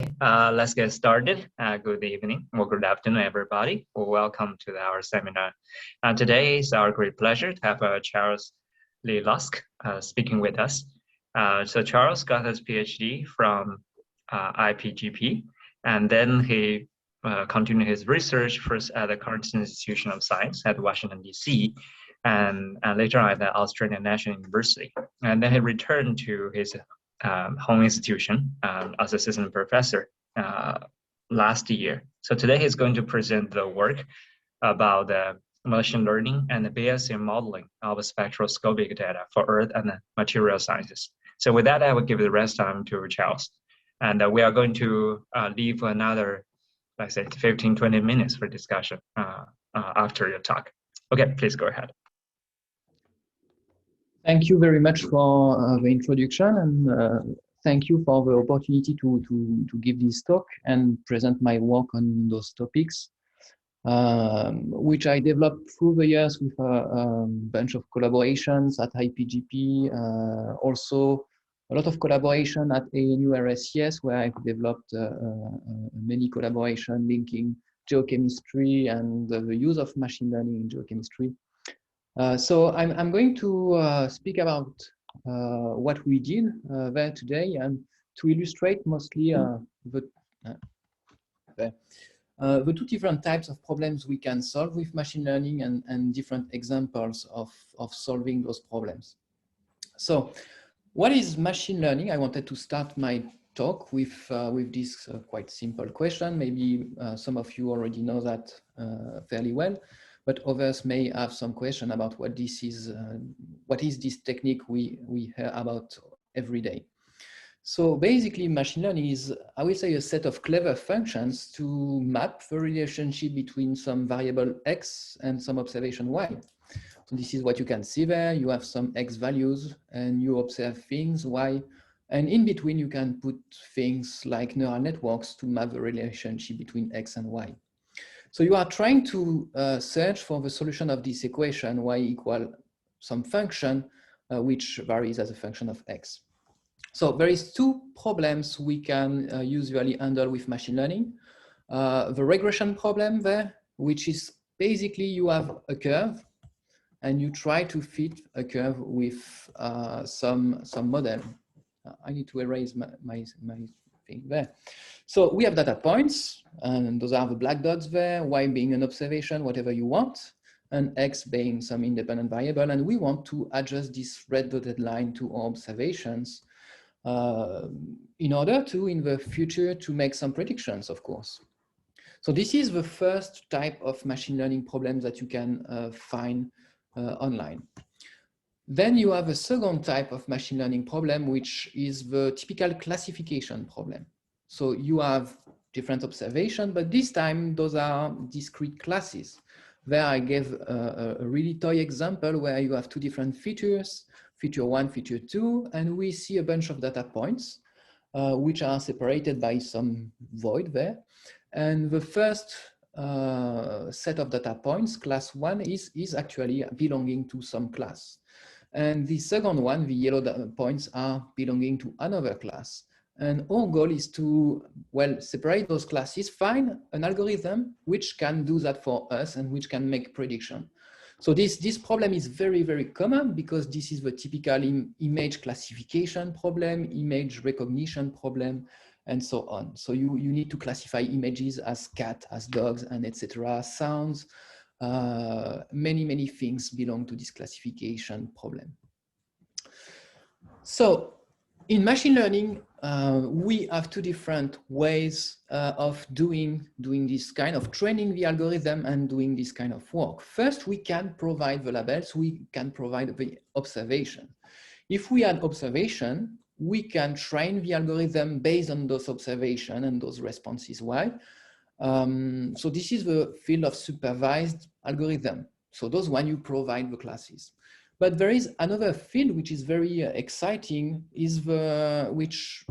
Let's get started. Good evening or good afternoon, everybody. Welcome to our seminar. Today is our great pleasure to have Charles Lee Losq speaking with us. So Charles got his PhD from IPGP, and then he continued his research first at the Carnegie Institution of Science at Washington, D.C., and later on at the Australian National University. And then he returned to his home institution as assistant professor last year. So today he's going to present the work about machine learning and the Bayesian modeling of spectroscopic data for Earth and material sciences. So with that, I will give the rest time to Charles. And we are going to leave another, let's say, 15, 20 minutes for discussion after your talk. Okay, please go ahead. Thank you very much for the introduction, and thank you for the opportunity to give this talk and present my work on those topics, which I developed through the years with a bunch of collaborations at IPGP, also a lot of collaboration at ANU-RSCS, where I've developed many collaboration linking geochemistry and the use of machine learning in geochemistry. So I'm going to speak about what we did there today, and to illustrate mostly the two different types of problems we can solve with machine learning and different examples of solving those problems. So what is machine learning? I wanted to start my talk with this quite simple question. Maybe some of you already know that fairly well, but others may have some question about what this is. What is this technique we hear about every day? So basically, machine learning is, I will say, a set of clever functions to map the relationship between some variable x and some observation y. So this is what you can see there. You have some x values, and you observe things y, and in between you can put things like neural networks to map the relationship between x and y. So you are trying to search for the solution of this equation, y equal some function which varies as a function of x. So there is two problems we can usually handle with machine learning. The regression problem there, which is basically you have a curve and you try to fit a curve with some model. I need to erase my thing there. So we have data points, and those are the black dots there, y being an observation, whatever you want, and x being some independent variable. And we want to adjust this red dotted line to our observations in order to, in the future, to make some predictions, of course. So this is the first type of machine learning problem that you can find online. Then you have a second type of machine learning problem, which is the typical classification problem. So you have different observations, but this time those are discrete classes. There I gave a really toy example where you have two different features, feature 1, feature 2, and we see a bunch of data points, which are separated by some void there. And the first set of data points, class 1, is actually belonging to some class. And the second one, the yellow points, are belonging to another class. And our goal is to, well, separate those classes, find an algorithm which can do that for us and which can make prediction. So this problem is very, very common because this is the typical image classification problem, image recognition problem, and so on. So you need to classify images as cat, as dogs, and etc. Sounds, many things belong to this classification problem. So in machine learning, we have two different ways of doing this kind of training the algorithm and doing this kind of work. First, we can provide the labels, we can provide the observation. If we add observation, we can train the algorithm based on those observations and those responses. Why? So this is the field of supervised algorithm. So those when you provide the classes. But there is another field which is very exciting, which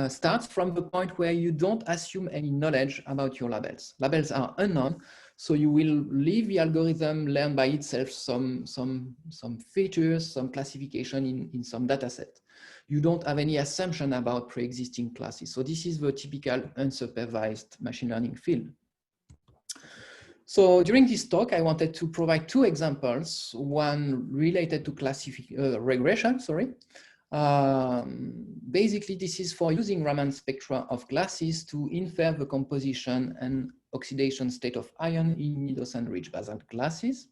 starts from the point where you don't assume any knowledge about your labels. Labels are unknown, so you will leave the algorithm learn by itself some features, some classification in some data set. You don't have any assumption about pre-existing classes. So this is the typical unsupervised machine learning field. So during this talk, I wanted to provide two examples, one related to regression, basically, this is for using Raman spectra of glasses to infer the composition and oxidation state of iron in mid-ocean-rich basalt glasses.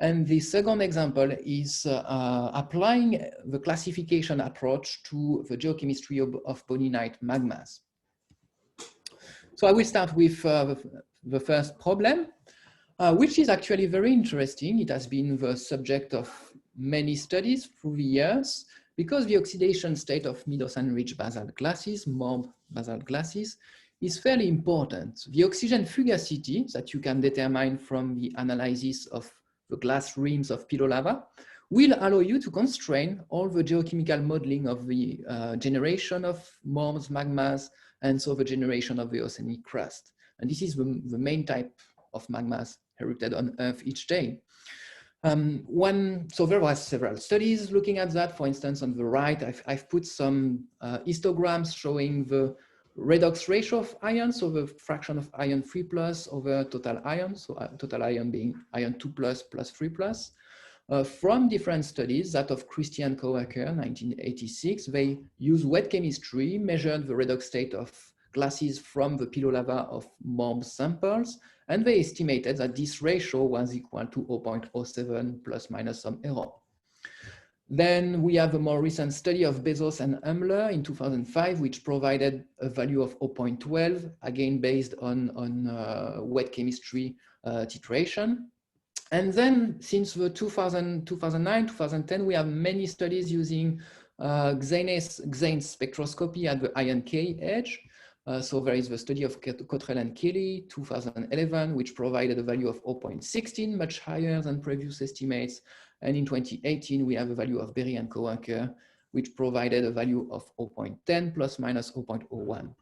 And the second example is applying the classification approach to the geochemistry of boninite magmas. So I will start with the first problem, which is actually very interesting. It has been the subject of many studies through the years, because the oxidation state of mid-ocean-rich basalt glasses, MORB basalt glasses, is fairly important. The oxygen fugacity that you can determine from the analysis of the glass rims of pillow lava will allow you to constrain all the geochemical modeling of the generation of MORBs, magmas, and so the generation of the oceanic crust. And this is the main type of magmas erupted on Earth each day. So there were several studies looking at that. For instance, on the right, I've put some histograms showing the redox ratio of iron, so the fraction of iron 3+ over total iron, so total iron being iron 2+ plus 3+. From different studies, that of Christie and co-worker, 1986, they used wet chemistry, measured the redox state of glasses from the pillow lava of MORB samples, and they estimated that this ratio was equal to 0.07 plus minus some error. Then we have a more recent study of Bezos and Umler in 2005, which provided a value of 0.12, again based on wet chemistry titration. And then since the 2009, 2010, we have many studies using Xane's spectroscopy at the iron K edge. So there is the study of Cottrell and Kelly, 2011, which provided a value of 0.16, much higher than previous estimates. And in 2018, we have a value of Baye and co-worker, which provided a value of 0.10 plus minus 0.01.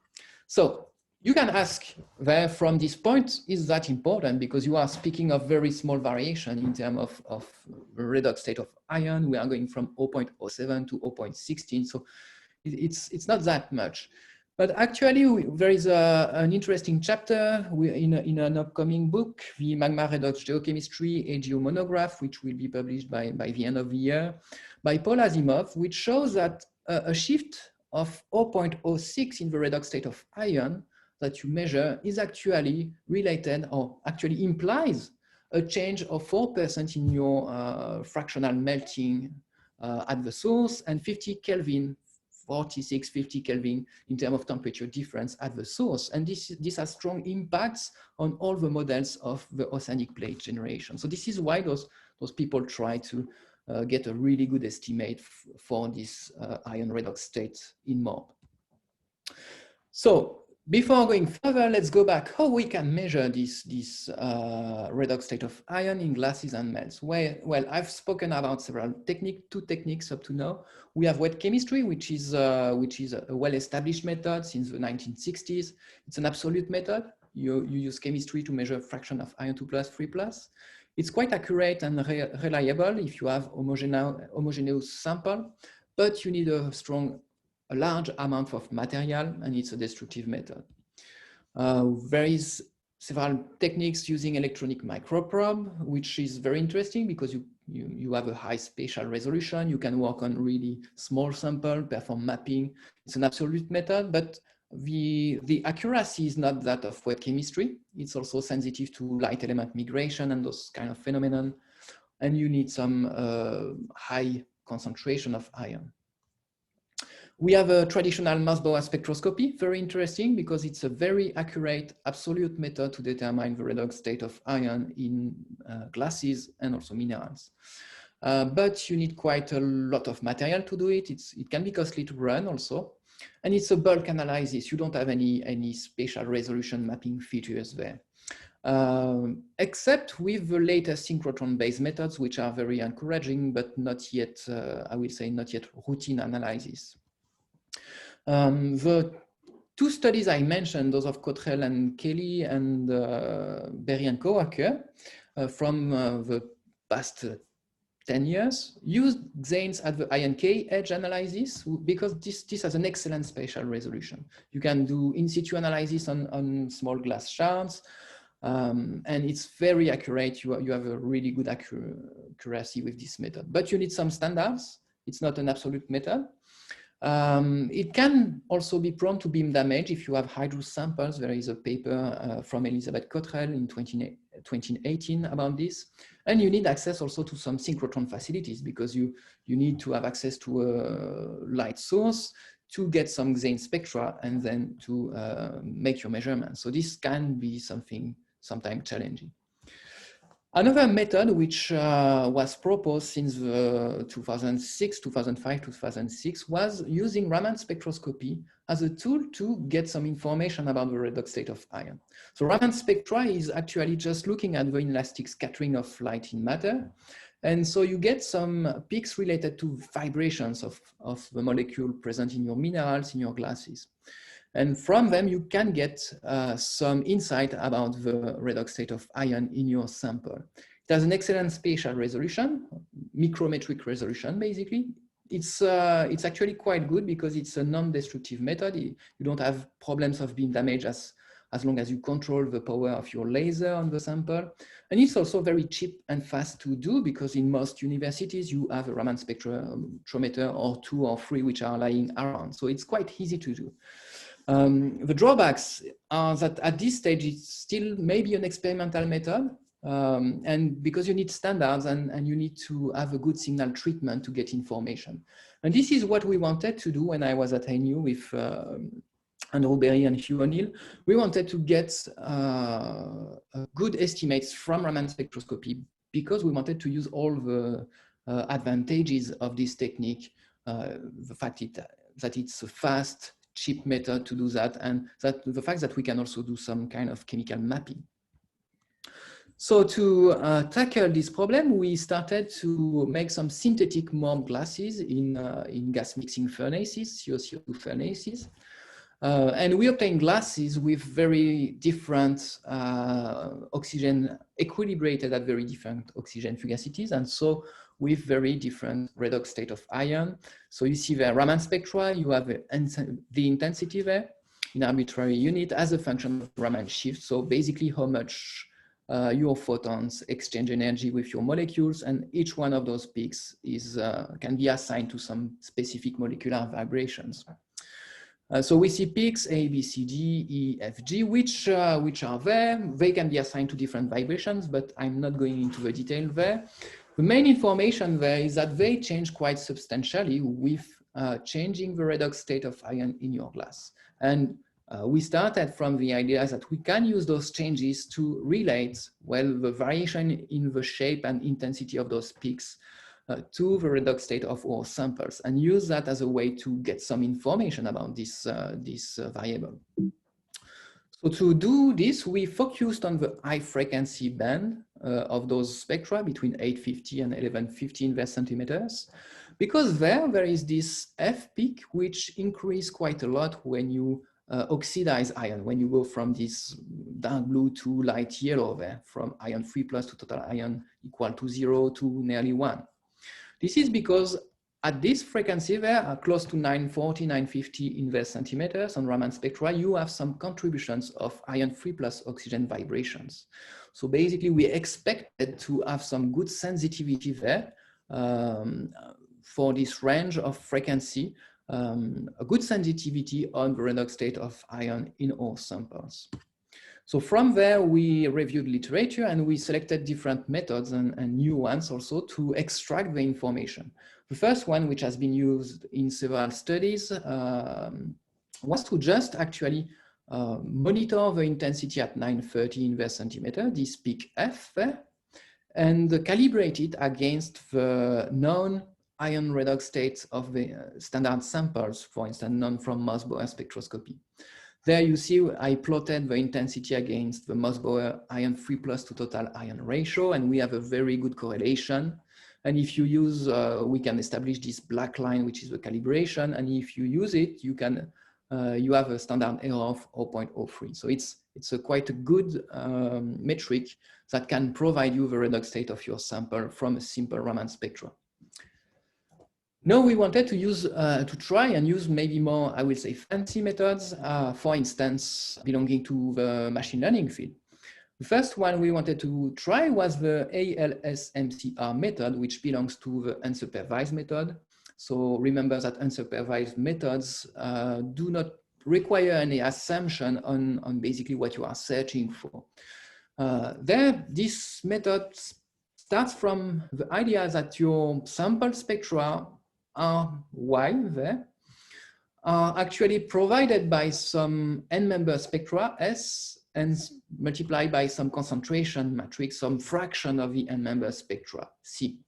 So you can ask there from this point, is that important? Because you are speaking of very small variation in terms of redox state of iron. We are going from 0.07 to 0.16. So it's not that much. But actually, there is an interesting chapter in an upcoming book, the Magma Redox Geochemistry AGO monograph, which will be published by the end of the year, by Paul Asimov, which shows that a shift of 0.06 in the redox state of iron that you measure is actually related, or actually implies, a change of 4% in your fractional melting at the source, and 50 Kelvin, 46, 50 Kelvin in terms of temperature difference at the source. And this has strong impacts on all the models of the oceanic plate generation. So this is why those people try to get a really good estimate for this iron redox state in MORB. So before going further, let's go back how we can measure this redox state of iron in glasses and melts. Well, I've spoken about several two techniques up to now. We have wet chemistry, which is a well-established method since the 1960s. It's an absolute method. You use chemistry to measure fraction of iron 2+, 3+. It's quite accurate and reliable if you have homogeneous sample, but you need a large amount of material, and it's a destructive method. There is several techniques using electronic microprobe, which is very interesting because you have a high spatial resolution. You can work on really small sample, perform mapping. It's an absolute method, but the accuracy is not that of wet chemistry. It's also sensitive to light element migration and those kind of phenomenon. And you need some high concentration of iron. We have a traditional Moss-Bauer spectroscopy, very interesting because it's a very accurate absolute method to determine the redox state of iron in glasses and also minerals. But you need quite a lot of material to do it. It can be costly to run also. And it's a bulk analysis. You don't have any spatial resolution mapping features there. Except with the latest synchrotron-based methods, which are very encouraging, but not yet, I will say, not yet routine analysis. The two studies I mentioned, those of Cottrell and Kelly and Baye and co-worker, from the past 10 years, used XANES at the INK edge analysis because this has an excellent spatial resolution. You can do in situ analysis on small glass shards, and it's very accurate. You have a really good accuracy with this method, but you need some standards. It's not an absolute method. It can also be prone to beam damage if you have hydrous samples. There is a paper from Elizabeth Cottrell in 2018 about this. And you need access also to some synchrotron facilities because you need to have access to a light source to get some XANE spectra and then to make your measurements. So this can be something sometimes challenging. Another method which was proposed since 2006, 2005, 2006 was using Raman spectroscopy as a tool to get some information about the redox state of ion. So Raman spectra is actually just looking at the inelastic scattering of light in matter. And so you get some peaks related to vibrations of the molecule present in your minerals, in your glasses. And from them, you can get some insight about the redox state of ion in your sample. It has an excellent spatial resolution, micrometric resolution, basically. It's actually quite good because it's a non-destructive method. You don't have problems of beam damage as long as you control the power of your laser on the sample. And it's also very cheap and fast to do because in most universities, you have a Raman spectrometer or 2 or 3 which are lying around. So it's quite easy to do. The drawbacks are that at this stage, it's still maybe an experimental method. And because you need standards and you need to have a good signal treatment to get information. And this is what we wanted to do when I was at ANU with Andrew Berry and Hugh O'Neill. We wanted to get good estimates from Raman spectroscopy because we wanted to use all the advantages of this technique, the fact that it's a fast, cheap method to do that, and that the fact that we can also do some kind of chemical mapping. So to tackle this problem, we started to make some synthetic MORB glasses in gas mixing furnaces, CO2 furnaces. And we obtained glasses with very different oxygen, equilibrated at very different oxygen fugacities, and so with very different redox state of ion. So you see the Raman spectra, you have the intensity there in arbitrary unit as a function of Raman shift. So basically how much your photons exchange energy with your molecules, and each one of those peaks can be assigned to some specific molecular vibrations. So we see peaks A, B, C, D, E, F, G, which are there. They can be assigned to different vibrations, but I'm not going into the detail there. The main information there is that they change quite substantially with changing the redox state of ion in your glass. And we started from the idea that we can use those changes to relate, well, the variation in the shape and intensity of those peaks to the redox state of our samples and use that as a way to get some information about this variable. So to do this, we focused on the high frequency band of those spectra between 850 and 1150 inverse centimeters, because there is this F peak, which increases quite a lot when you oxidize ion, when you go from this dark blue to light yellow there, from ion 3+ to total ion equal to 0 to nearly 1. This is because at this frequency there, close to 940, 950 inverse centimeters on Raman spectra, you have some contributions of ion 3+ oxygen vibrations. So basically we expected to have some good sensitivity there for this range of frequency, a good sensitivity on the redox state of ion in all samples. So from there, we reviewed literature and we selected different methods and new ones also to extract the information. The first one, which has been used in several studies, was to just actually monitor the intensity at 930 inverse centimeter, this peak F there, and calibrate it against the known ion redox states of the standard samples, for instance, known from Moss-Boer spectroscopy. There you see I plotted the intensity against the Moss-Boer ion 3+ to total ion ratio, and we have a very good correlation. And if you use, we can establish this black line, which is the calibration. And if you use it, you can you have a standard error of 0.03. So it's a quite a good metric that can provide you the redox state of your sample from a simple Raman spectra. Now we wanted to use to try and use maybe more, I will say, fancy methods, for instance, belonging to the machine learning field. The first one we wanted to try was the ALS-MCR method, which belongs to the unsupervised method. So remember that unsupervised methods do not require any assumption on basically what you are searching for. This method starts from the idea that your sample spectra are Y there, are actually provided by some n-member spectra S and multiplied by some concentration matrix, some fraction of the n-member spectra C.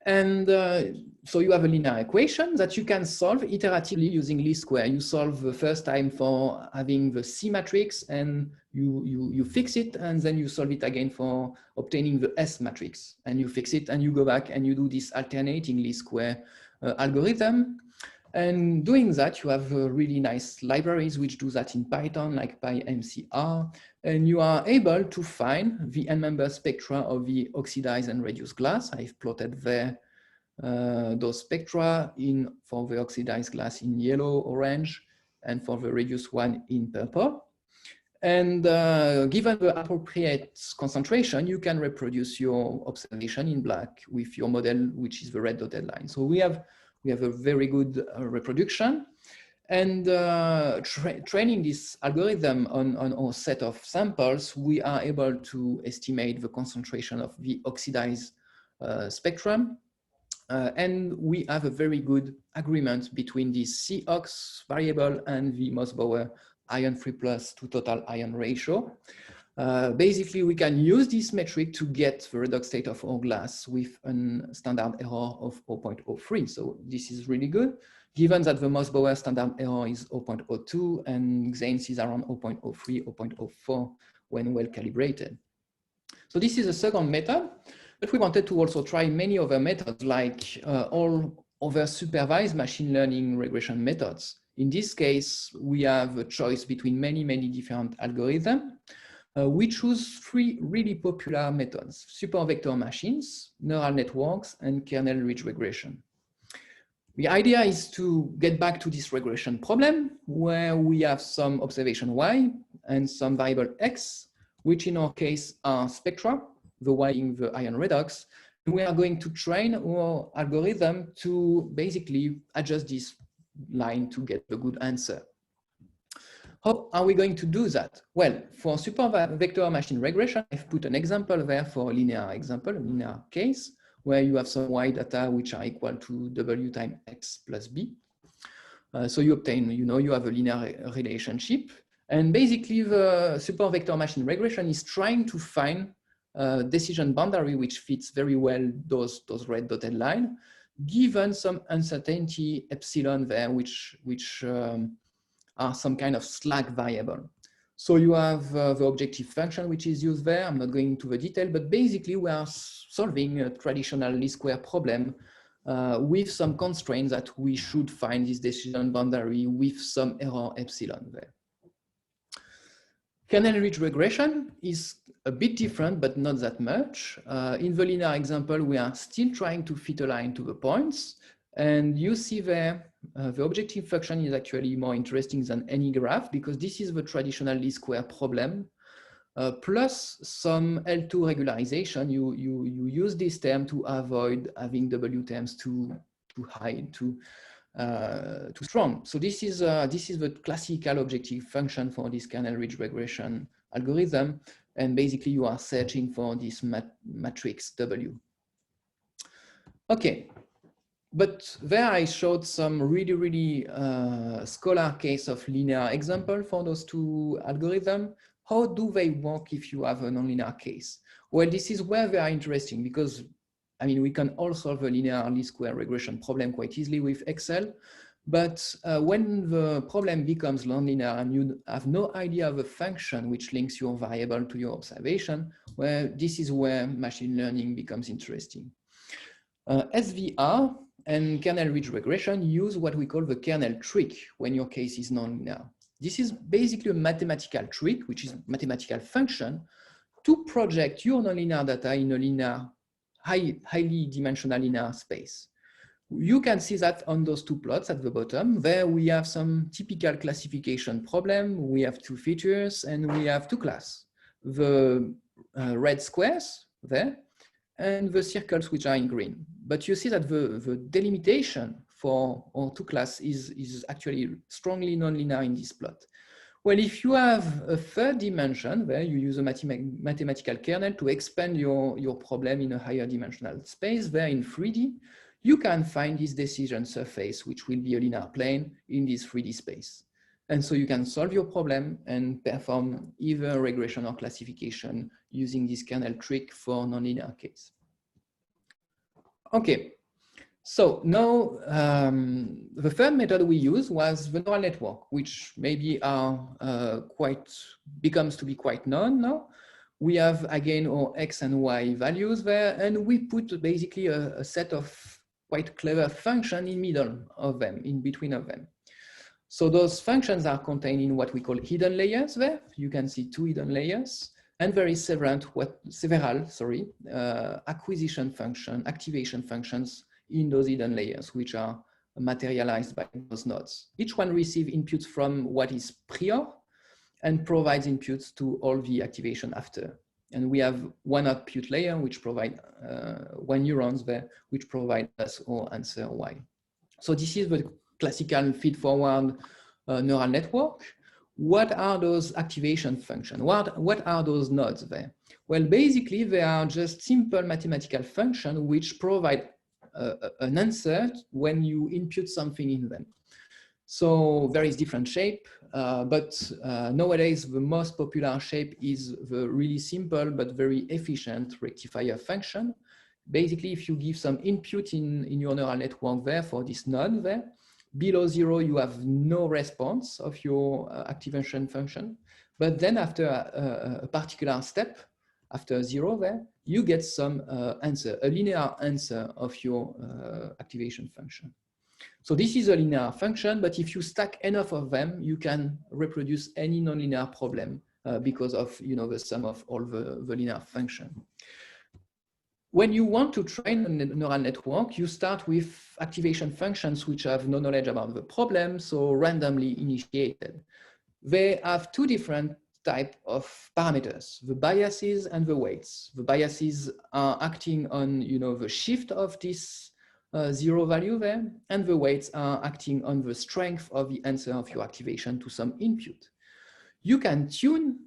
And so you have a linear equation that you can solve iteratively using least square. You solve the first time for having the C matrix and you fix it, and then you solve it again for obtaining the S matrix, and you fix it and you go back and you do this alternating least square algorithm. And doing that, you have really nice libraries which do that in Python, like PyMCR, and you are able to find the n-member spectra of the oxidized and reduced glass. I've plotted there those spectra for the oxidized glass in yellow, orange, and for the reduced one in purple. And given the appropriate concentration, you can reproduce your observation in black with your model, which is the red dotted line. So we have a very good reproduction, and training this algorithm on our set of samples, we are able to estimate the concentration of the oxidized spectrum. And we have a very good agreement between the COX variable and the Mossbauer iron free plus to total iron ratio. Basically, we can use this metric to get the redox state of our glass with a standard error of 0.03. So this is really good, given that the Mossbauer standard error is 0.02 and Xane's is around 0.03, 0.04 when well calibrated. So this is a second method, but we wanted to also try many other methods, like all other supervised machine learning regression methods. In this case, we have a choice between many different algorithms. We choose three really popular methods: super vector machines, neural networks, and kernel-rich regression. The idea is to get back to this regression problem where we have some observation Y and some variable X, which in our case are spectra, the Y being the ion redox. We are going to train our algorithm to basically adjust this line to get a good answer. How are we going to do that? Well, for super vector machine regression, I've put an example there for a linear example, a linear case, where you have some Y data which are equal to W times X plus B. So you obtain, you have a linear relationship. And basically the super vector machine regression is trying to find a decision boundary which fits very well those red dotted line, given some uncertainty epsilon there, which are some kind of slack variable. So you have the objective function which is used there. I'm not going into the detail, but basically we are solving a traditional least square problem with some constraints that we should find this decision boundary with some error epsilon there. Kernel-rich regression is a bit different, but not that much. In the linear example, we are still trying to fit a line to the points. And you see there, the objective function is actually more interesting than any graph, because this is the traditional least square problem, plus some L2 regularization. You use this term to avoid having W terms too high, too strong. So this is the classical objective function for this kernel-rich regression algorithm. And basically you are searching for this matrix W. Okay. But there I showed some really scholar case of linear example for those two algorithms. How do they work if you have a nonlinear case? Well, this is where they are interesting, because I mean, we can all solve a linear least square regression problem quite easily with Excel. But when the problem becomes nonlinear and you have no idea of a function which links your variable to your observation, well, this is where machine learning becomes interesting. SVR and kernel-ridge regression use what we call the kernel trick when your case is nonlinear. This is basically a mathematical trick, which is mathematical function, to project your nonlinear data in a linear, highly dimensional linear space. You can see that on those two plots at the bottom. There we have some typical classification problem. We have two features and we have two classes. The red squares there and the circles which are in green. But you see that the delimitation for our two classes is actually strongly nonlinear in this plot. Well, if you have a third dimension where you use a mathematical kernel to expand your problem in a higher dimensional space, there in 3D, you can find this decision surface, which will be a linear plane in this 3D space. And so you can solve your problem and perform either regression or classification using this kernel trick for nonlinear case. Okay, so now the third method we used was the neural network, which maybe are becomes to be quite known now. We have again our X and Y values there, and we put basically a set of quite clever functions in middle of them, in between of them. So those functions are contained in what we call hidden layers there. You can see two hidden layers, and there is several acquisition function, activation functions in those hidden layers, which are materialized by those nodes. Each one receives inputs from what is prior and provides inputs to all the activation after. And we have one output layer, which provide one neurons there, which provide us our answer Y. So this is the classical feed-forward neural network. What are those activation functions? What are those nodes there? Well, basically, they are just simple mathematical functions which provide an answer when you input something in them. So there is different shape, but nowadays the most popular shape is the really simple but very efficient rectifier function. Basically, if you give some input in your neural network there for this node there, below 0 you have no response of your activation function, but then after a particular step, after 0 there, you get some answer, a linear answer of your activation function. So this is a linear function, but if you stack enough of them, you can reproduce any nonlinear problem because of the sum of all the linear function. When you want to train a neural network, you start with activation functions which have no knowledge about the problem, so randomly initiated. They have two different types of parameters, the biases and the weights. The biases are acting on the shift of this 0 value there, and the weights are acting on the strength of the answer of your activation to some input. You can tune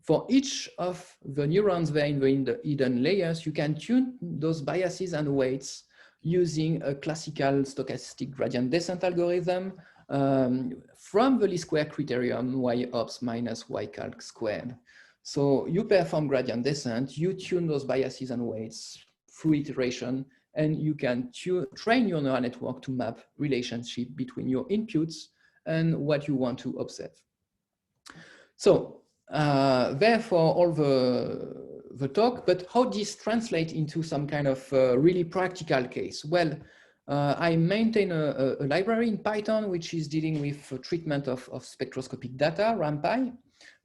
for each of the neurons there in the hidden layers, you can tune those biases and weights using a classical stochastic gradient descent algorithm from the least square criterion y-ops minus y-calc squared. So you perform gradient descent, you tune those biases and weights through iteration, and you can train your neural network to map relationship between your inputs and what you want to observe. So therefore, all the talk, but how this translates into some kind of really practical case? Well, I maintain a library in Python, which is dealing with treatment of spectroscopic data, RAMPy.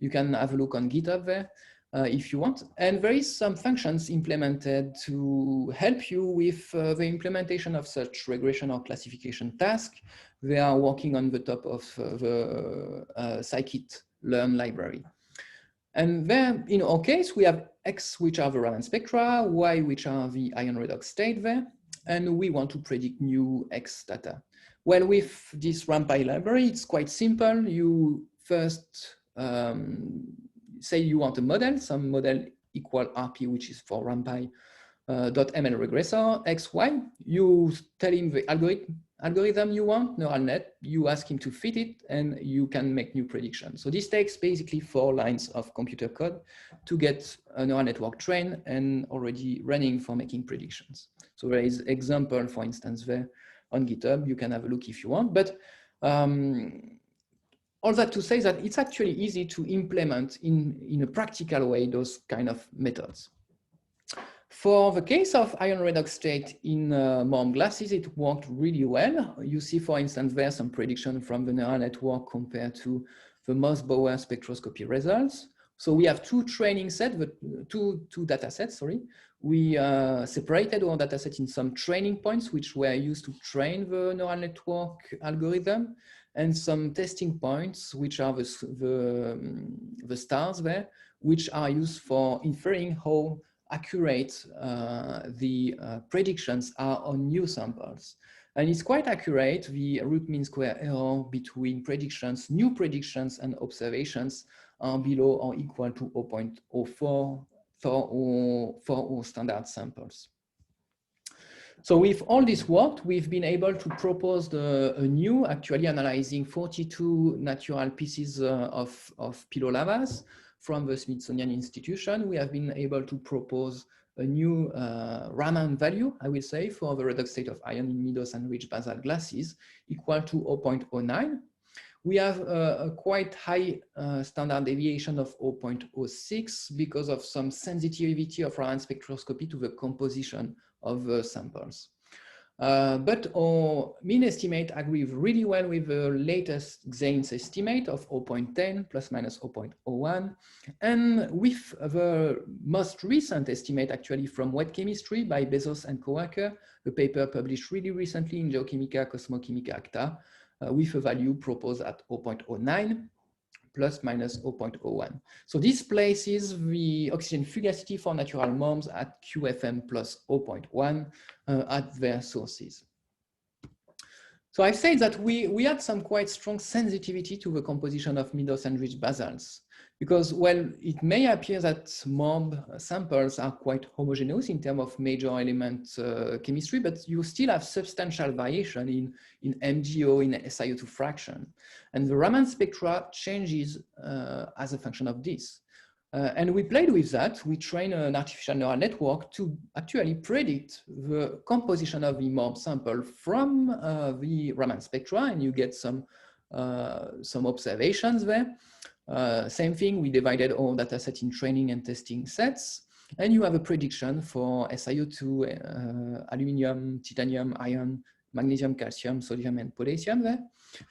You can have a look on GitHub there if you want. And there is some functions implemented to help you with the implementation of such regression or classification task. They are working on the top of the scikit-learn library. And then in our case, we have X, which are the Raman spectra, Y, which are the ion redox state there, and we want to predict new X data. Well, with this RAMPy library, it's quite simple. You first say you want a model, some model equal RP, which is for RAMPy .ml regressor, X, Y. You tell him the algorithm you want, neural net, you ask him to fit it, and you can make new predictions. So this takes basically 4 lines of computer code to get a neural network trained and already running for making predictions. So there is example, for instance, there on GitHub. You can have a look if you want, but all that to say that it's actually easy to implement in a practical way those kind of methods. For the case of ion redox state in MORB glasses, it worked really well. You see, for instance, there some prediction from the neural network compared to the Moss-Bauer spectroscopy results. So we have two training sets, two data sets, sorry. We separated our data set in some training points, which were used to train the neural network algorithm, and some testing points, which are the stars there, which are used for inferring how accurate the predictions are on new samples. And it's quite accurate. The root mean square error between predictions, new predictions and observations are below or equal to 0.04 for standard samples. So with all this work, we've been able to propose a new, actually analyzing 42 natural pieces of pillow lavas from the Smithsonian Institution. We have been able to propose a new Raman value, I will say, for the redox state of iron in mid-dose and rich basalt glasses equal to 0.09. We have a quite high standard deviation of 0.06 because of some sensitivity of Raman spectroscopy to the composition of the samples. But our mean estimate agrees really well with the latest Xain's estimate of 0.10 plus minus 0.01, and with the most recent estimate actually from wet chemistry by Bezos and co-worker, a paper published really recently in Geochemica Cosmochemica Acta, with a value proposed at 0.09 plus minus 0.01. So this places the oxygen fugacity for natural MORBs at QFM plus 0.1 at their sources. So I say that we had some quite strong sensitivity to the composition of mid-dose and rich basalts, because, well, it may appear that MORB samples are quite homogeneous in terms of major element chemistry, but you still have substantial variation in MgO, in SiO2 fraction. And the Raman spectra changes as a function of this. And we played with that. We trained an artificial neural network to actually predict the composition of the MORB sample from the Raman spectra, and you get some observations there. Same thing, we divided our data set in training and testing sets, and you have a prediction for SiO2, aluminum, titanium, iron, magnesium, calcium, sodium, and potassium there.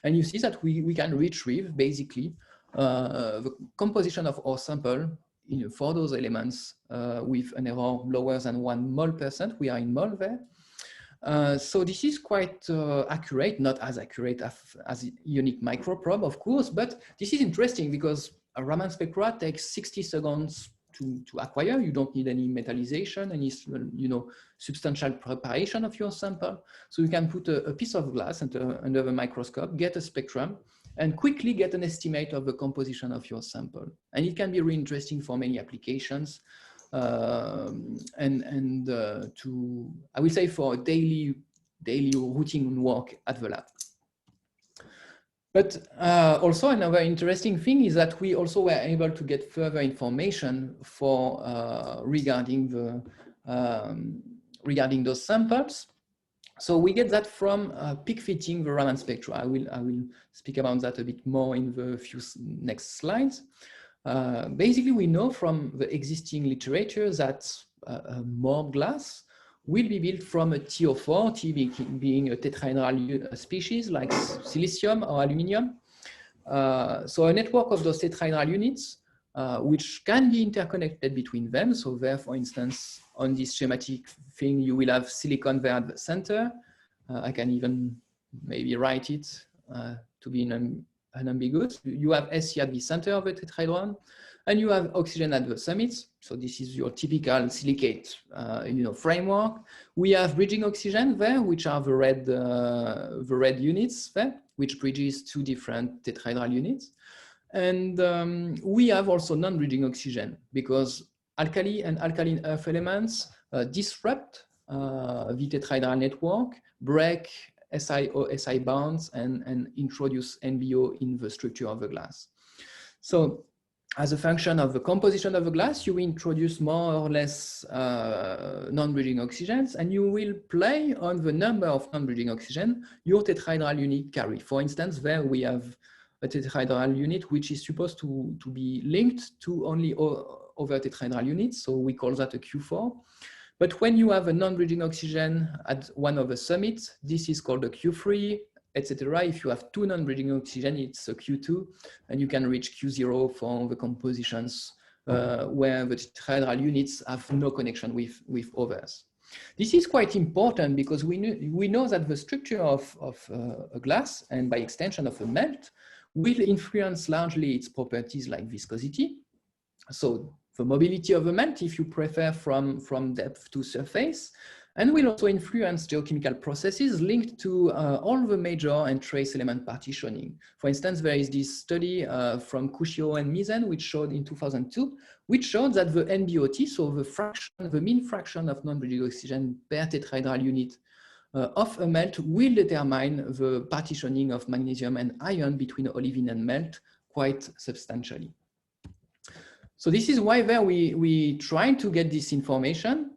And you see that we can retrieve basically the composition of our sample for those elements with an error lower than 1 mol%. We are in mol there. So this is quite accurate, not as accurate as a unique microprobe, of course, but this is interesting because a Raman spectra takes 60 seconds to acquire. You don't need any metallization, any substantial preparation of your sample. So you can put a piece of glass under the microscope, get a spectrum, and quickly get an estimate of the composition of your sample. And it can be really interesting for many applications. I will say for daily routine work at the lab. But also another interesting thing is that we also were able to get further information for regarding those samples. So we get that from peak fitting the Raman spectra. I will speak about that a bit more in the few next slides. Basically, we know from the existing literature that a MORB glass will be built from a TO4, T being a tetrahedral species like silicium or aluminium. So a network of those tetrahedral units, which can be interconnected between them. So there, for instance, on this schematic thing, you will have silicon there at the center. I can even maybe write it to be unambiguous. You have Sc at the center of the tetrahedron, and you have oxygen at the summits. So this is your typical silicate, framework. We have bridging oxygen there, which are the red units there, which bridges two different tetrahedral units. And we have also non-bridging oxygen because alkali and alkaline earth elements disrupt the tetrahedral network, break SiO-Si bonds, and introduce NBO in the structure of the glass. So as a function of the composition of the glass, you introduce more or less non-bridging oxygens, and you will play on the number of non-bridging oxygen your tetrahedral unit carry. For instance, there we have a tetrahedral unit which is supposed to be linked to only other tetrahedral units, so we call that a Q4. But when you have a non-bridging oxygen at one of the summits, this is called a Q3, etc. If you have two non-bridging oxygen, it's a Q2, and you can reach Q0 for the compositions where the tetrahedral units have no connection with others. This is quite important because we know that the structure of a glass, and by extension of a melt, will influence largely its properties like viscosity. So the mobility of a melt, if you prefer, from depth to surface, and will also influence geochemical processes linked to all the major and trace element partitioning. For instance, there is this study from Kushio and Misen, which showed in 2002, which showed that the NBOT, so the mean fraction of non-bridging oxygen per tetrahedral unit of a melt, will determine the partitioning of magnesium and iron between olivine and melt quite substantially. So this is why there we try to get this information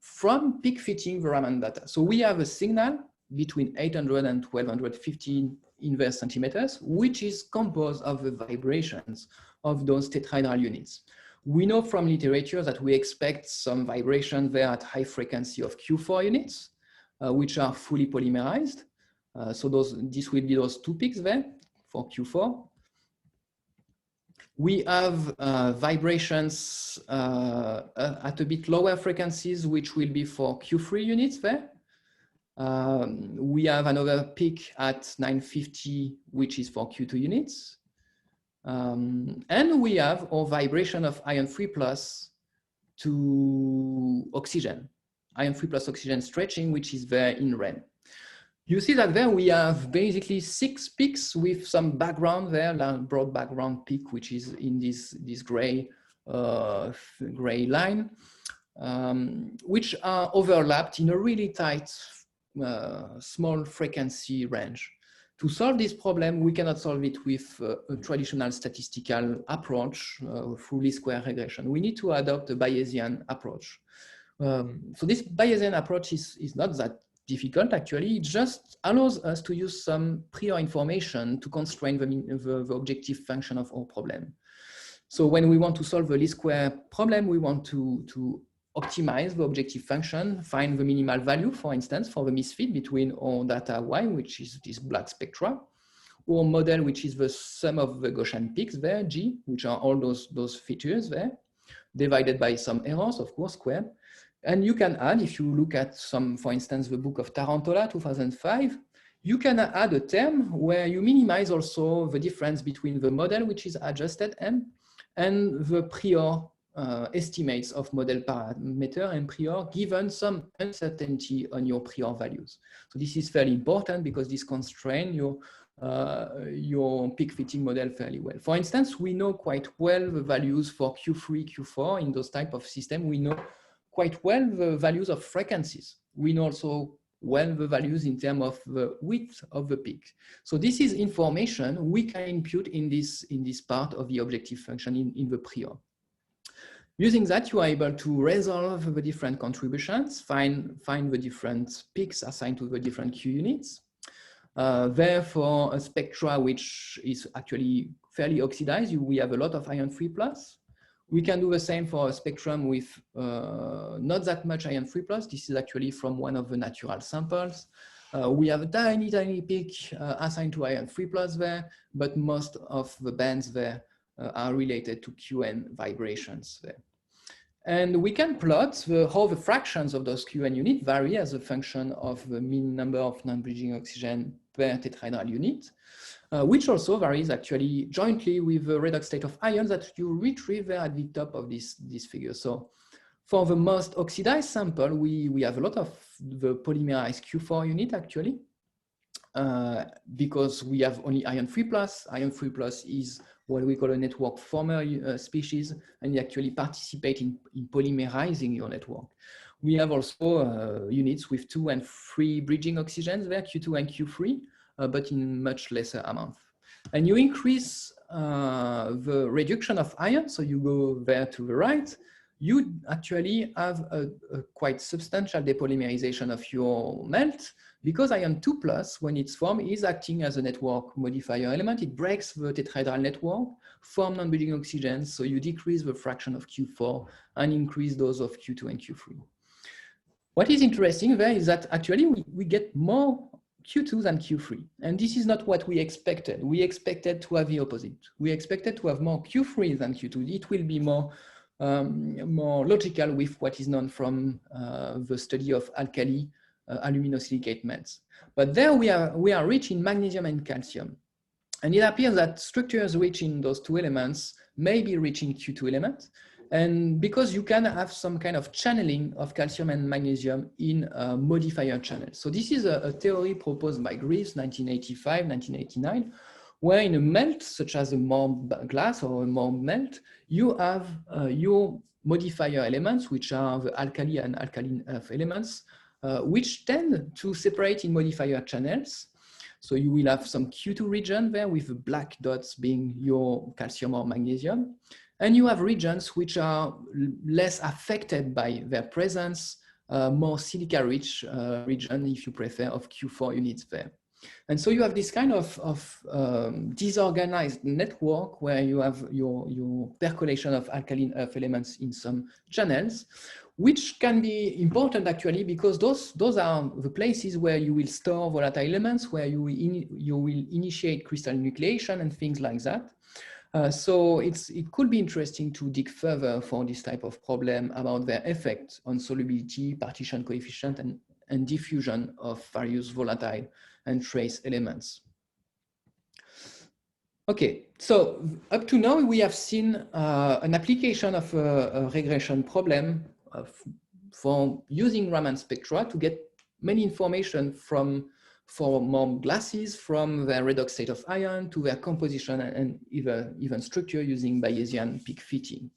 from peak fitting the Raman data. So we have a signal between 800 and 1250 inverse centimeters, which is composed of the vibrations of those tetrahedral units. We know from literature that we expect some vibration there at high frequency of Q4 units, which are fully polymerized. So this will be those two peaks there for Q4. We have vibrations at a bit lower frequencies, which will be for Q3 units there. We have another peak at 950, which is for Q2 units. And we have our vibration of iron 3 plus to oxygen, iron 3 plus oxygen stretching, which is there in red. You see that there we have basically 6 peaks with some background there, broad background peak, which is in this gray line, which are overlapped in a really tight, small frequency range. To solve this problem, we cannot solve it with a traditional statistical approach through least square regression. We need to adopt a Bayesian approach. So this Bayesian approach is not that difficult, actually. It just allows us to use some prior information to constrain the objective function of our problem. So when we want to solve the least square problem, we want to optimize the objective function, find the minimal value, for instance, for the misfit between our data Y, which is this black spectra, or model, which is the sum of the Gaussian peaks there, G, which are all those features there, divided by some errors, of course, squared. And you can add, if you look at some, for instance, the book of Tarantola, 2005, you can add a term where you minimize also the difference between the model, which is adjusted M, and the prior estimates of model parameter and prior, given some uncertainty on your prior values. So this is fairly important because this constrains your peak fitting model fairly well. For instance, we know quite well the values for Q3, Q4 in those type of system. We know quite well the values of frequencies. We know also well the values in terms of the width of the peak. So this is information we can impute in this part of the objective function in the prior. Using that, you are able to resolve the different contributions, find the different peaks assigned to the different Q units. Therefore, a spectra which is actually fairly oxidized, we have a lot of iron 3 plus. We can do the same for a spectrum with not that much iron 3 plus. This is actually from one of the natural samples. We have a tiny peak assigned to iron 3 plus there, but most of the bands there are related to QN vibrations there. And we can plot how the fractions of those QN units vary as a function of the mean number of non-bridging oxygen per tetrahedral unit, which also varies actually jointly with the redox state of ions that you retrieve there at the top of this figure. So for the most oxidized sample, we have a lot of the polymerized Q4 unit actually, because we have only iron 3 plus. Iron 3 plus is what we call a network former species, and you actually participate in polymerizing your network. We have also units with 2 and 3 bridging oxygens there, Q2 and Q3, but in much lesser amount. And you increase the reduction of iron, so you go there to the right, you actually have a quite substantial depolymerization of your melt, because iron 2+, when it's formed, is acting as a network modifier element. It breaks the tetrahedral network, form non-bonding oxygens, so you decrease the fraction of Q4 and increase those of Q2 and Q3. What is interesting there is that actually we get more Q2 than Q3. And this is not what we expected. We expected to have the opposite. We expected to have more Q3 than Q2. It will be more logical with what is known from the study of alkali aluminosilicate melts. But there we are rich in magnesium and calcium. And it appears that structures rich in those two elements may be rich in Q2 elements. And because you can have some kind of channeling of calcium and magnesium in modifier channels. So this is a theory proposed by Greaves, 1985, 1989, where in a melt, such as a MORB glass or a MORB melt, you have your modifier elements, which are the alkali and alkaline earth elements, which tend to separate in modifier channels. So you will have some Q2 region there with the black dots being your calcium or magnesium. And you have regions which are less affected by their presence, more silica-rich region, if you prefer, of Q4 units there. And so you have this kind of disorganized network where you have your percolation of alkaline earth elements in some channels, which can be important actually because those are the places where you will store volatile elements, where you will initiate crystal nucleation and things like that. So it could be interesting to dig further for this type of problem about their effect on solubility, partition coefficient, and diffusion of various volatile and trace elements. Okay, so up to now we have seen an application of a regression problem for using Raman spectra to get many information for MORB glasses, from their redox state of ion to their composition and even structure using Bayesian peak fitting.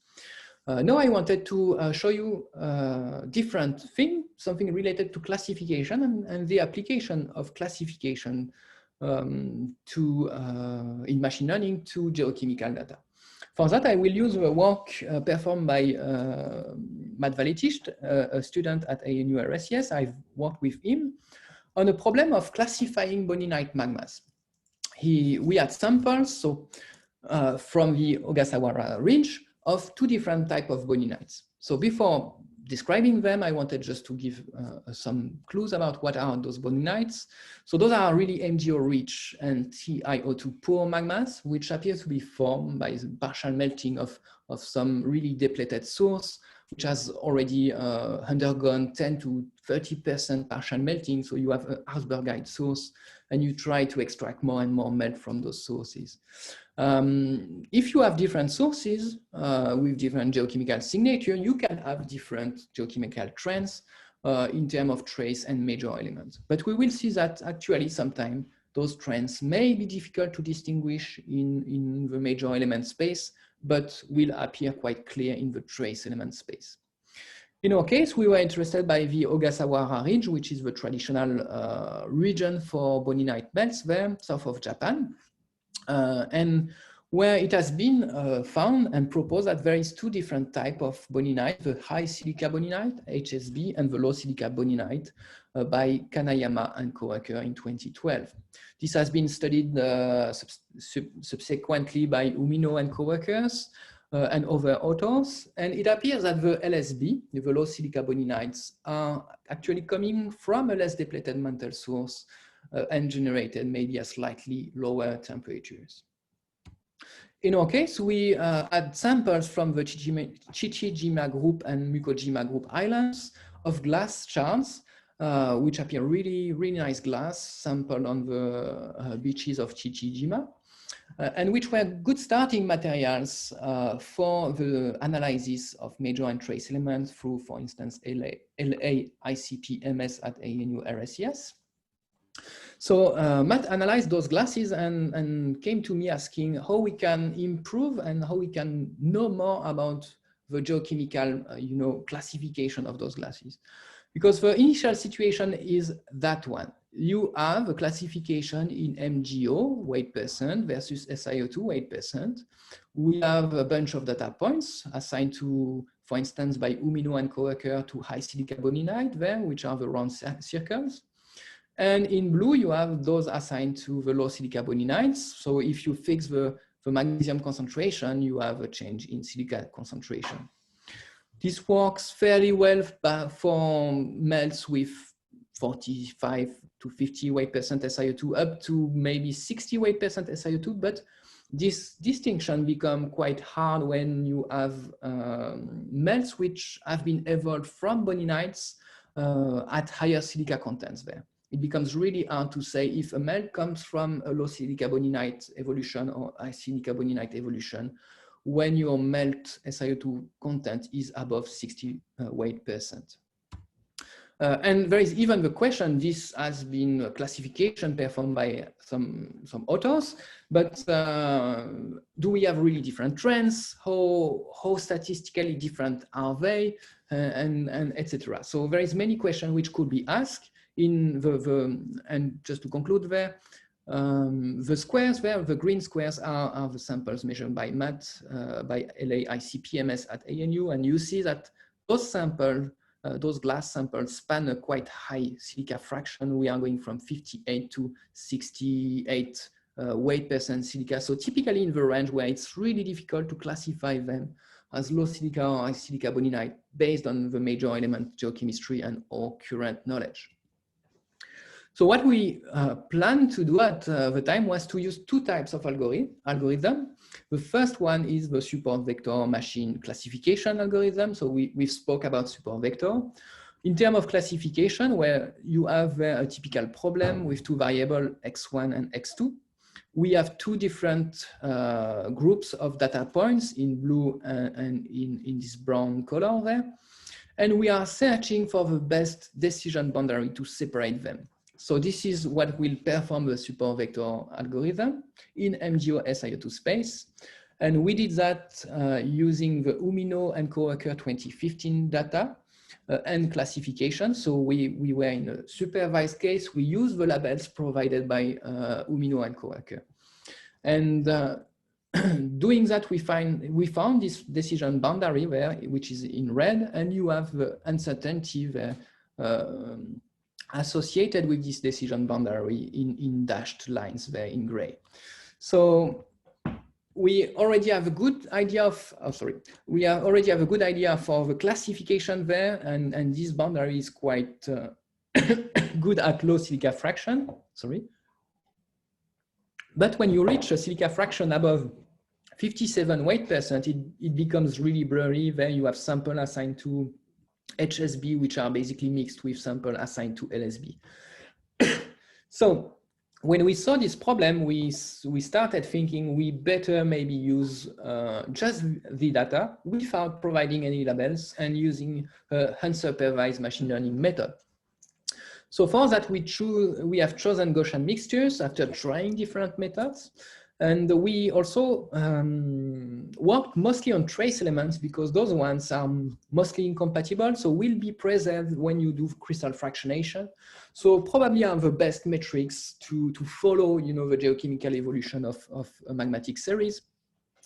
Now I wanted to show you a different thing, something related to classification and the application of classification in machine learning to geochemical data. For that, I will use the work performed by Matt Valeticht, a student at ANU-RSCS. I've worked with him on a problem of classifying boninite magmas. We had samples from the Ogasawara range of two different types of boninites. So before describing them, I wanted just to give some clues about what are those boninites. So those are really MgO-rich and TiO2-poor magmas, which appear to be formed by the partial melting of some really depleted source, which has already undergone 10 to 30% partial melting. So you have a Hausbergite source and you try to extract more and more melt from those sources. If you have different sources with different geochemical signature, you can have different geochemical trends in terms of trace and major elements. But we will see that actually sometimes those trends may be difficult to distinguish in the major element space, but will appear quite clear in the trace element space. In our case, we were interested by the Ogasawara Ridge, which is the traditional region for boninite belts there, south of Japan, and where it has been found and proposed that there is two different types of boninite, the high silica boninite, HSB, and the low silica boninite by Kanayama and co-worker in 2012. This has been studied subsequently by Umino and co-workers and other authors. And it appears that the LSB, the low silica boninites, are actually coming from a less depleted mantle source and generated maybe at slightly lower temperatures. In our case, we had samples from the Chichijima group and Mukojima group islands of glass shards, which appear really nice glass sampled on the beaches of Chichijima, and which were good starting materials for the analysis of major and trace elements through, for instance, LA-ICP-MS at ANU-RSCS. So Matt analyzed those glasses and came to me asking how we can improve and how we can know more about the geochemical classification of those glasses. Because the initial situation is that one. You have a classification in MgO, weight percent, versus SiO2, weight percent. We have a bunch of data points assigned to, for instance, by Umino and coworker to high silica boninite there, which are the round circles. And in blue, you have those assigned to the low silica boninites. So if you fix the magnesium concentration, you have a change in silica concentration. This works fairly well for melts with 45 to 50 weight percent SiO2 up to maybe 60 weight percent SiO2, but this distinction becomes quite hard when you have melts which have been evolved from boninites at higher silica contents there. It becomes really hard to say if a melt comes from a low silica boninite evolution or high silica boninite evolution when your melt SiO2 content is above 60 weight percent. And there is even the question, this has been a classification performed by some authors, but do we have really different trends? How statistically different are they? And etc. So there is many questions which could be asked in and just to conclude there, the squares there, the green squares are the samples measured by MAT, by LAICPMS at ANU, and you see that those samples, those glass samples span a quite high silica fraction. We are going from 58 to 68 weight percent silica. So typically in the range where it's really difficult to classify them as low silica or high silica boninite based on the major element geochemistry and our current knowledge. So what we planned to do at the time was to use two types of algorithm. The first one is the support vector machine classification algorithm. So we spoke about support vector. In terms of classification, where you have a typical problem with two variables, x1 and x2, we have two different groups of data points in blue and in this brown color there. And we are searching for the best decision boundary to separate them. So this is what will perform the support vector algorithm in MgO SiO2 space. And we did that using the Umino and coworker 2015 data and classification. So we were in a supervised case. We used the labels provided by Umino and coworker. And doing that, we found this decision boundary there, which is in red, and you have the uncertainty there associated with this decision boundary in dashed lines there in gray. So we already have a good idea of, we already have a good idea for the classification there, and this boundary is quite good at low silica fraction, But when you reach a silica fraction above 57 weight percent, it becomes really blurry. There you have sample assigned to HSB, which are basically mixed with sample assigned to LSB. So when we saw this problem, we started thinking we better maybe use just the data without providing any labels and using a unsupervised machine learning method. So for that, we have chosen Gaussian mixtures after trying different methods. And we also worked mostly on trace elements because those ones are mostly incompatible, so will be preserved when you do crystal fractionation. So probably are the best metrics to follow, the geochemical evolution of a magmatic series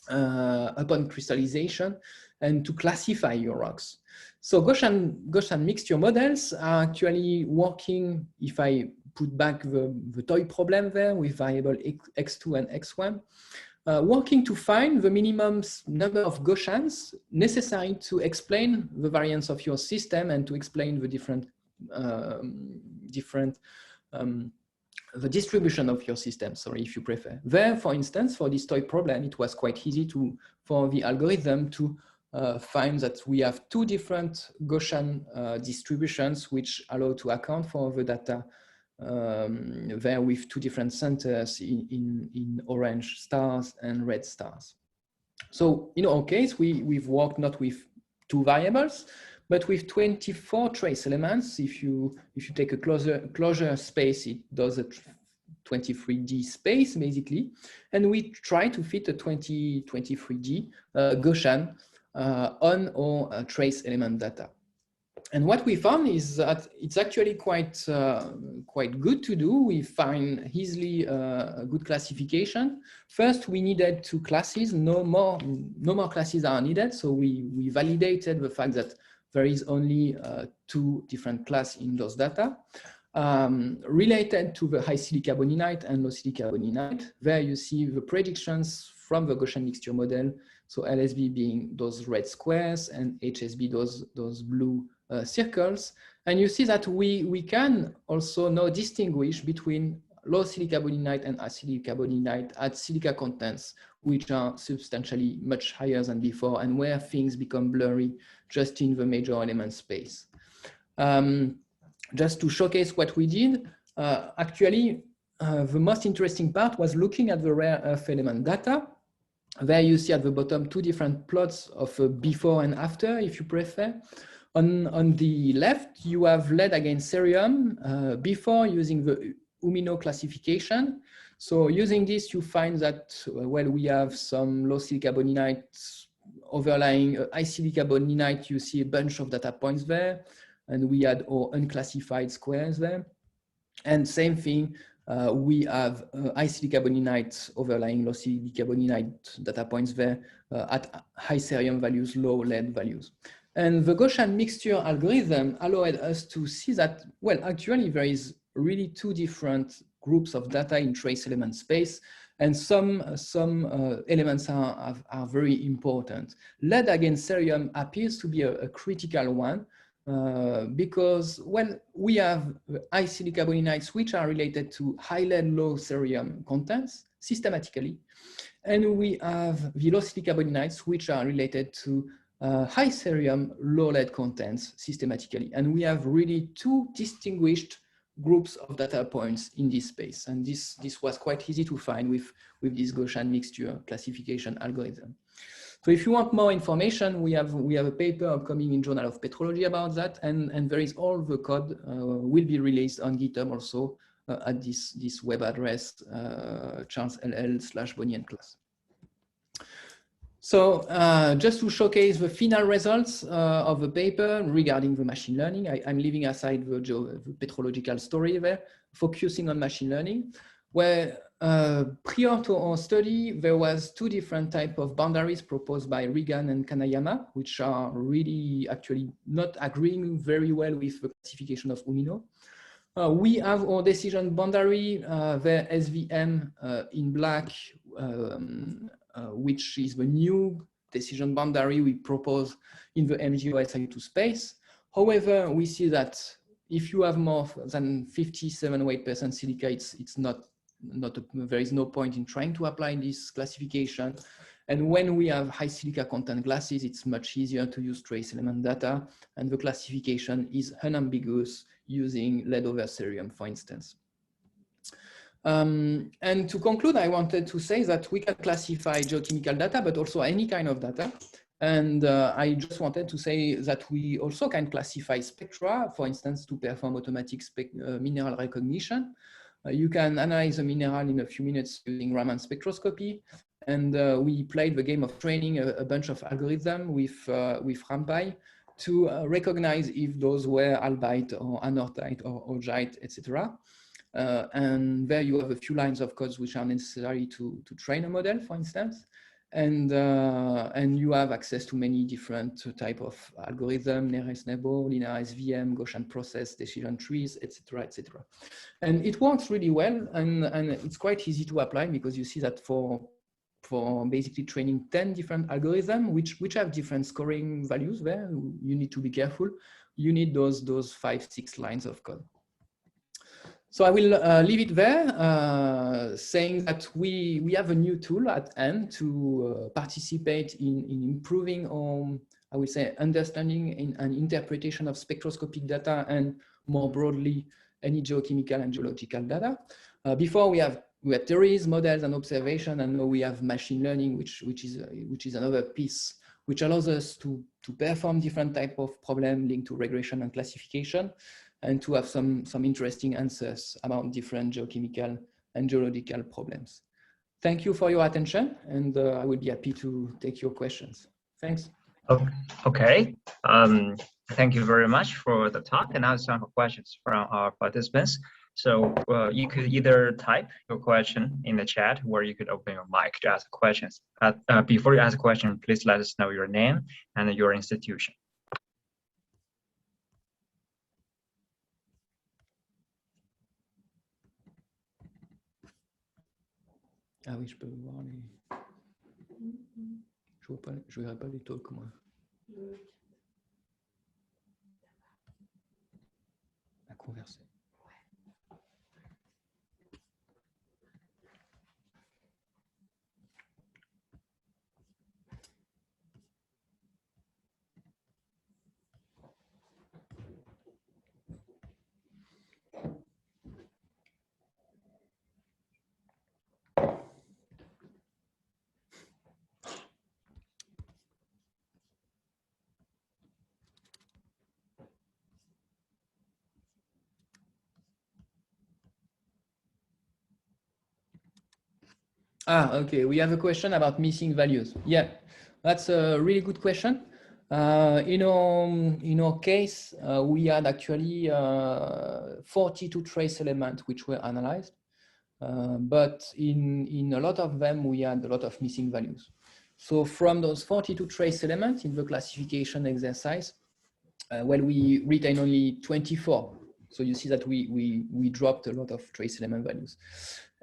upon crystallization and to classify your rocks. So Gaussian mixture models are actually working, if I put back the toy problem there with variable x2 and x1, working to find the minimum number of Gaussians necessary to explain the variance of your system and to explain the the distribution of your system, if you prefer. There, for instance, for this toy problem, it was quite easy for the algorithm to find that we have two different Gaussian distributions which allow to account for the data there with two different centers in orange stars and red stars. So in our case, we've worked not with two variables, but with 24 trace elements. If you take a closure space, it does a 23D space basically, and we try to fit a 23D Gaussian on our trace element data. And what we found is that it's actually quite good to do. We find easily a good classification. First, we needed 2 classes. No more classes are needed. So we validated the fact that there is only 2 different classes in those data. Related to the high silica boninite and low silica boninite, there you see the predictions from the Gaussian mixture model. So LSB being those red squares and HSB those blue circles. And you see that we can also now distinguish between low silica boninite and high silica boninite at silica contents, which are substantially much higher than before, and where things become blurry just in the major element space. Just to showcase what we did, actually, the most interesting part was looking at the rare earth element data. There you see at the bottom 2 different plots of before and after, if you prefer. On the left, you have lead against cerium before using the umino classification. So using this, you find that, well, we have some low silica boninite overlying high silica boninite. You see a bunch of data points there, and we had our unclassified squares there. And same thing, we have high silica boninite overlying low silica boninite data points there at high cerium values, low lead values. And the Gaussian mixture algorithm allowed us to see that, well, actually there is really 2 different groups of data in trace element space, and some elements are very important. Lead against cerium appears to be a critical one because, well, we have high silica boninites which are related to high lead, low cerium contents systematically, and we have the low silica boninites which are related to high cerium, low lead contents systematically. And we have really 2 distinguished groups of data points in this space. And this was quite easy to find with this Gaussian mixture classification algorithm. So if you want more information, we have a paper upcoming in Journal of Petrology about that. And there is all the code will be released on GitHub also at this web address, charles.ll/Bonnie-class. So just to showcase the final results of the paper regarding the machine learning, I'm leaving aside the petrological story there, focusing on machine learning, where prior to our study, there was 2 different types of boundaries proposed by Regan and Kanayama, which are really actually not agreeing very well with the classification of umino. We have our decision boundary, the SVM in black, which is the new decision boundary we propose in the MGOSI2 space. However, we see that if you have more than 57% silica, it's not there is no point in trying to apply this classification. And when we have high silica content glasses, it's much easier to use trace element data, and the classification is unambiguous using lead over cerium, for instance. And to conclude, I wanted to say that we can classify geochemical data, but also any kind of data. And I just wanted to say that we also can classify spectra, for instance, to perform automatic mineral recognition. You can analyze a mineral in a few minutes using Raman spectroscopy. And we played the game of training a bunch of algorithms with Baye to recognize if those were albite or anorthite or augite, etc. And there you have a few lines of codes which are necessary to train a model, for instance. And you have access to many different type of algorithm, nearest-neighbor, linear SVM, Gaussian process, decision trees, etc., etc. And it works really well, and it's quite easy to apply because you see that for basically training 10 different algorithms, which have different scoring values there, you need to be careful. You need those 5-6 lines of code. So I will leave it there, saying that we have a new tool at hand to participate in improving our, I would say, understanding and interpretation of spectroscopic data, and more broadly, any geochemical and geological data. Before we had theories, models, and observation, and now we have machine learning, which is another piece which allows us to perform different type of problem linked to regression and classification, and to have some interesting answers about different geochemical and geological problems. Thank you for your attention, and I will be happy to take your questions. Thanks. Okay. Thank you very much for the talk. And now it's time for questions from our participants. So you could either type your question in the chat, or you could open your mic to ask questions. Before you ask a question, please let us know your name and your institution. Ah oui, je peux voir les... Je verrai pas les talks, moi. À converser. Ah, okay. We have a question about missing values. Yeah, that's a really good question. In our case, we had actually 42 trace elements which were analyzed, but in a lot of them, we had a lot of missing values. So from those 42 trace elements in the classification exercise, well, we retain only 24. So you see that we dropped a lot of trace element values.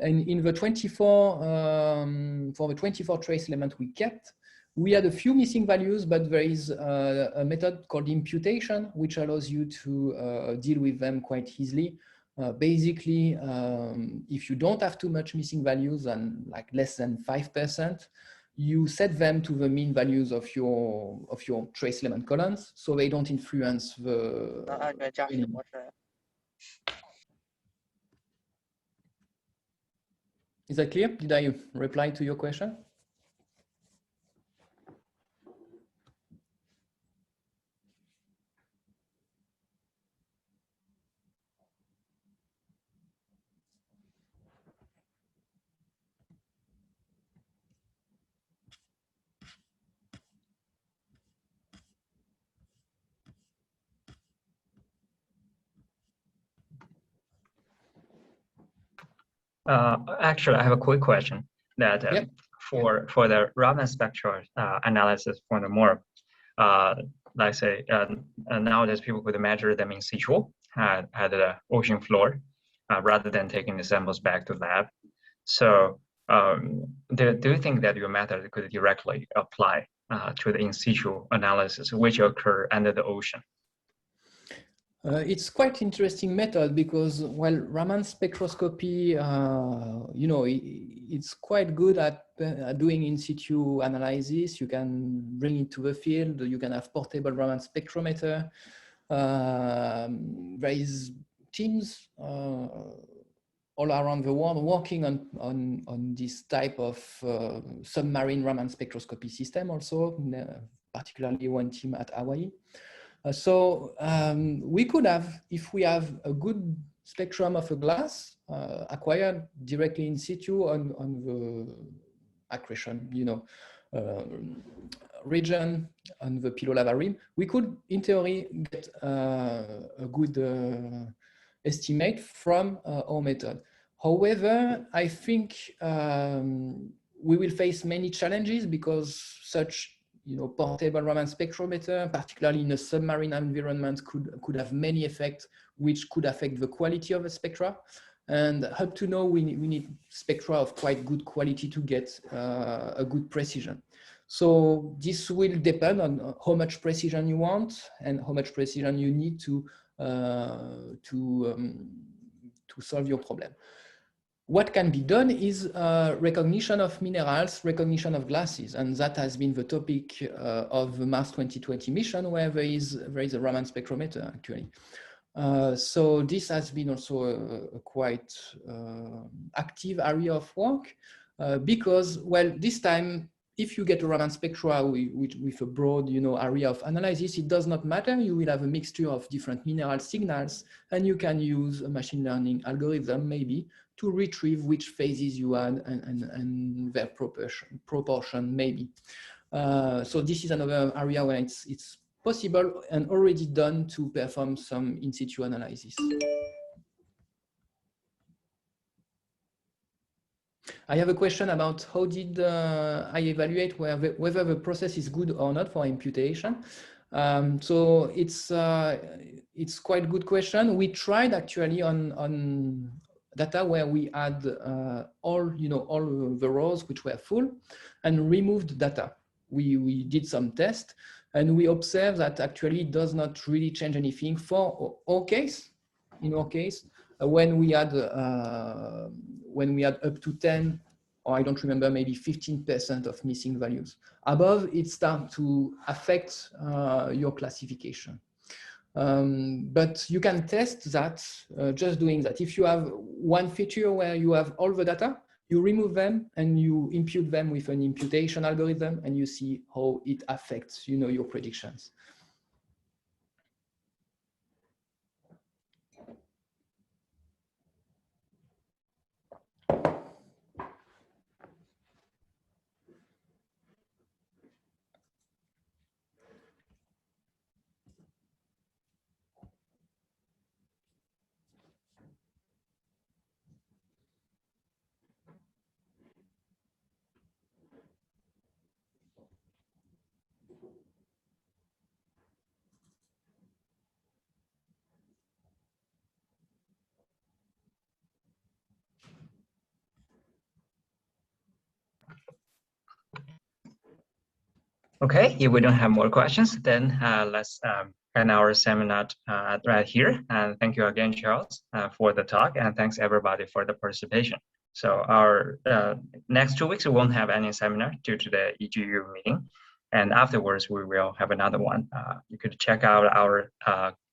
And in the 24, for the 24 trace element we kept, we had a few missing values, but there is a method called imputation, which allows you to deal with them quite easily. Basically, if you don't have too much missing values and like less than 5%, you set them to the mean values of your trace element columns, so they don't influence the. Is that clear? Did I reply to your question? Actually, I have a quick question that for the Raman spectral analysis for the MORB, let's say nowadays people could measure them in situ at the ocean floor rather than taking the samples back to lab. So do you think that your method could directly apply to the in situ analysis which occur under the ocean? It's quite interesting method because, well, Raman spectroscopy, you know, it's quite good at doing in situ analysis. You can bring it to the field. You can have portable Raman spectrometer. There is teams all around the world working on this type of submarine Raman spectroscopy system also, particularly one team at Hawaii. So we could have, if we have a good spectrum of a glass acquired directly in situ on the accretion, you know, region on the pillow lava rim, we could, in theory, get a good estimate from our method. However, I think we will face many challenges because such portable Raman spectrometer, particularly in a submarine environment, could have many effects which could affect the quality of the spectra. And up to now, we need spectra of quite good quality to get a good precision. So this will depend on how much precision you want and how much precision you need to solve your problem. What can be done is recognition of minerals, recognition of glasses, and that has been the topic of the Mars 2020 mission, where there is a Raman spectrometer actually. So this has been also a quite active area of work because, well, this time, if you get a Raman spectra with a broad, area of analysis, it does not matter. You will have a mixture of different mineral signals, and you can use a machine learning algorithm maybe to retrieve which phases you had and their proportion maybe. So this is another area where it's possible and already done to perform some in situ analysis. I have a question about how did I evaluate whether the process is good or not for imputation. So it's quite a good question. We tried actually on data where we had all the rows which were full and removed data. We did some tests and we observed that actually it does not really change anything for our case. In our case, when we had up to 10, or I don't remember, maybe 15% of missing values. Above, it starts to affect your classification. But you can test that just doing that. If you have one feature where you have all the data, you remove them and you impute them with an imputation algorithm, and you see how it affects, your predictions. Okay, if we don't have more questions, then let's end our seminar right here. And thank you again, Charles, for the talk, and thanks everybody for the participation. So our next 2 weeks, we won't have any seminar due to the EGU meeting. And afterwards, we will have another one. You could check out our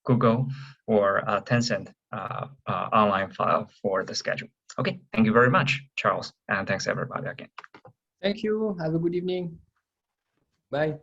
Google or Tencent online file for the schedule. Okay, thank you very much, Charles, and thanks everybody again. Thank you. Have a good evening. Bye.